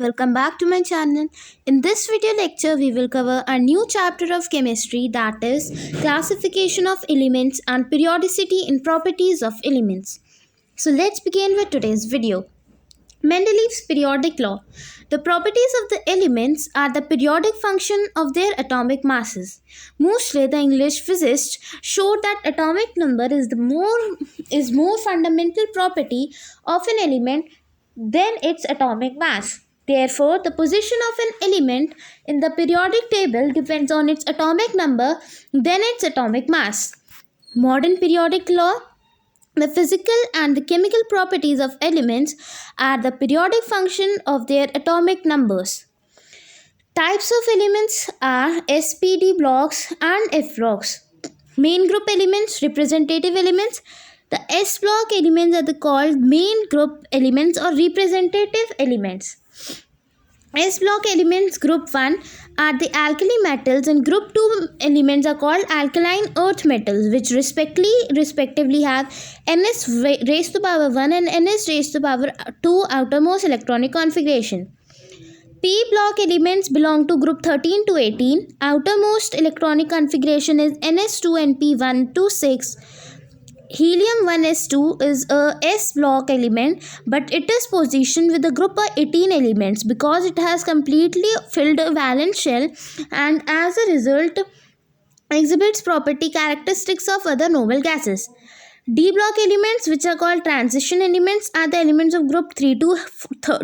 Welcome back to my channel. In this video lecture, we will cover a new chapter of chemistry, that is classification of elements and periodicity in properties of elements. So let's begin with today's video. Mendeleev's periodic law. The properties of the elements are the periodic function of their atomic masses. Mostly, the English physicists showed that atomic number is more fundamental property of an element than its atomic mass. Therefore, the position of an element in the periodic table depends on its atomic number than its atomic mass. Modern periodic law. The physical and the chemical properties of elements are the periodic function of their atomic numbers. Types of elements are SPD blocks and F blocks. Main group elements, representative elements. The S block elements are called main group elements or representative elements. S block elements group 1 are the alkali metals and group 2 elements are called alkaline earth metals, which respectively have Ns raised to power 1 and Ns raised to power 2 outermost electronic configuration. P block elements belong to group 13 to 18. Outermost electronic configuration is Ns2 Np1 to 6. Helium 1s2 is a S block element, but it is positioned with a group of 18 elements because it has completely filled a valence shell and as a result exhibits property characteristics of other noble gases. D block elements, which are called transition elements, are the elements of group 3 to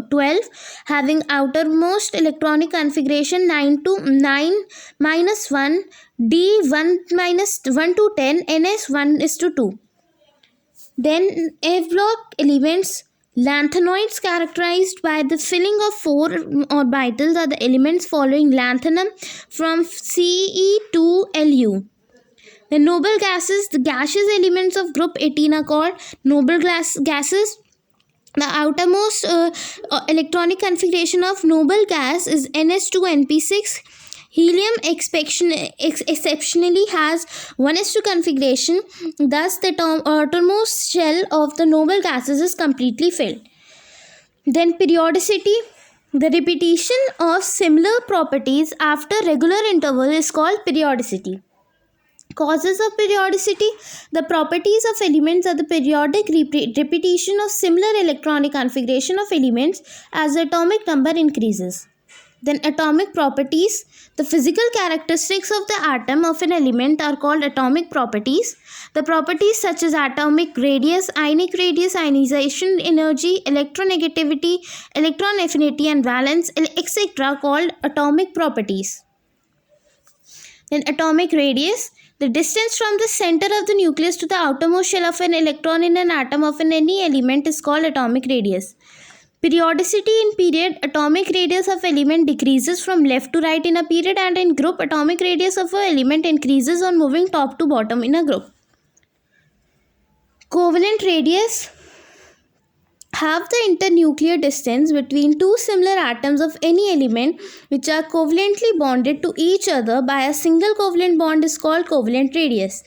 12 having outermost electronic configuration 9 to 9 minus 1, D 1 minus 1 to 10, Ns 1 is to 2. Then F block elements, lanthanoids characterized by the filling of 4 orbitals are the elements following lanthanum from Ce to Lu. The noble gases, the gaseous elements of group 18 are called noble gases. The outermost electronic configuration of noble gas is Ns2Np6. Helium exceptionally has 1s2 configuration, thus the outermost shell of the noble gases is completely filled. Then periodicity. The repetition of similar properties after regular interval is called periodicity. Causes of periodicity. The properties of elements are the periodic repetition of similar electronic configuration of elements as the atomic number increases. Then atomic properties. The physical characteristics of the atom of an element are called atomic properties. The properties such as atomic radius, ionic radius, ionization energy, electronegativity, electron affinity and valence, etc. called atomic properties. Then atomic radius. The distance from the center of the nucleus to the outermost shell of an electron in an atom of any element is called atomic radius. Periodicity. In period, atomic radius of element decreases from left to right in a period, and in group, atomic radius of an element increases on moving top to bottom in a group. Covalent radius. Half the internuclear distance between two similar atoms of any element which are covalently bonded to each other by a single covalent bond is called covalent radius.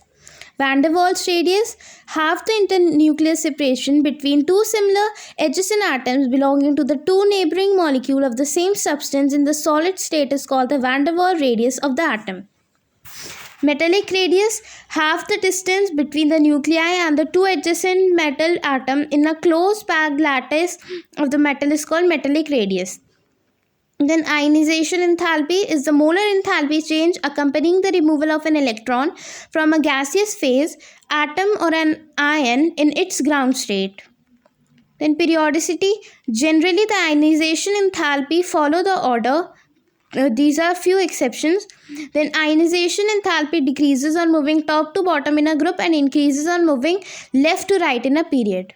Van der Waals radius. Half the internuclear separation between two similar adjacent atoms belonging to the two neighboring molecules of the same substance in the solid state is called the van der Waals radius of the atom. Metallic radius. Half the distance between the nuclei and the two adjacent metal atoms in a close packed lattice of the metal is called metallic radius. Then ionization enthalpy is the molar enthalpy change accompanying the removal of an electron from a gaseous phase, atom or an ion in its ground state. Then periodicity. Generally, the ionization enthalpy follow the order. These are few exceptions. Then ionization enthalpy decreases on moving top to bottom in a group and increases on moving left to right in a period.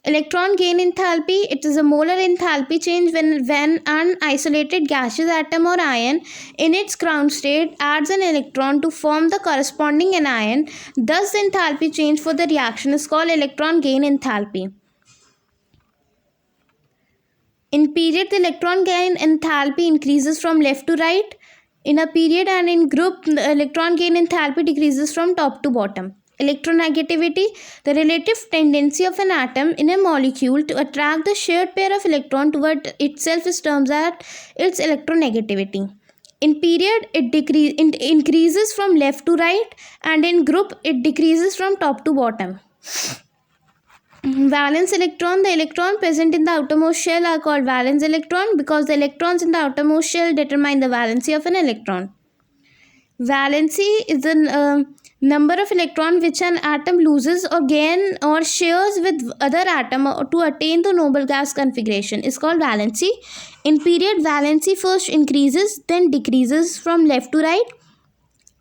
Electron gain enthalpy. It is a molar enthalpy change when an isolated gaseous atom or ion in its ground state adds an electron to form the corresponding anion. Thus, the enthalpy change for the reaction is called electron gain enthalpy. In period, the electron gain enthalpy increases from left to right in a period, and in group, the electron gain enthalpy decreases from top to bottom. Electronegativity, the relative tendency of an atom in a molecule to attract the shared pair of electron toward itself is termed as its electronegativity. In period, it increases from left to right, and in group, it decreases from top to bottom. Valence electron, the electron present in the outermost shell are called valence electron because the electrons in the outermost shell determine the valency of an electron. Valency is the number of electrons which an atom loses or gains or shares with other atom to attain the noble gas configuration is called valency. In period, valency first increases then decreases from left to right,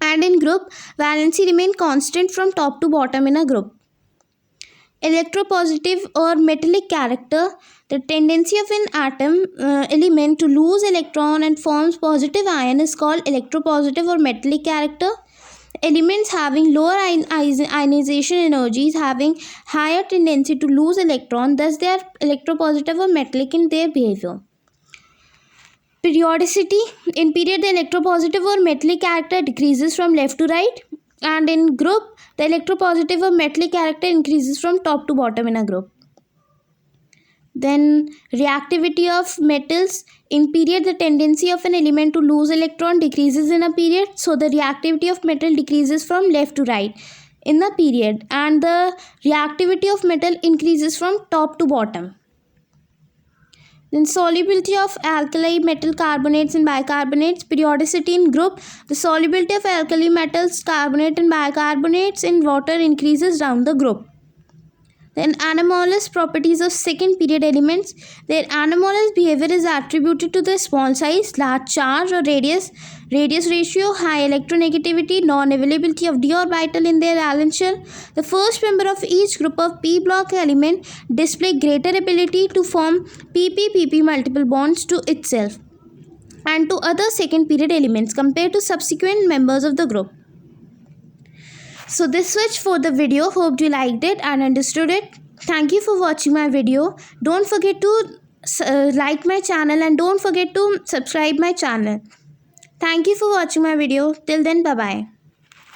and in group, valency remains constant from top to bottom in a group. Electropositive or metallic character, the tendency of an atom element to lose electron and forms positive ion is called electropositive or metallic character. Elements having lower ionization energies having higher tendency to lose electron, thus they are electropositive or metallic in their behavior. Periodicity, in period the electropositive or metallic character decreases from left to right, and in group the electropositive or metallic character increases from top to bottom in a group. Then reactivity of metals, in period the tendency of an element to lose electron decreases in a period, so the reactivity of metal decreases from left to right in the period, and the reactivity of metal increases from top to bottom. Then solubility of alkali metal carbonates and bicarbonates, periodicity in group, the solubility of alkali metals, carbonate and bicarbonates in water increases down the group. Then anomalous properties of second period elements, their anomalous behavior is attributed to the small size, large charge or radius ratio, high electronegativity, non-availability of d orbital in their valence shell. The first member of each group of p block element display greater ability to form pp multiple bonds to itself and to other second period elements compared to subsequent members of the group. So this was for the video. Hope you liked it and understood it. Thank you for watching my video. Don't forget to like my channel and don't forget to subscribe my channel. Thank you for watching my video. Till then, bye bye.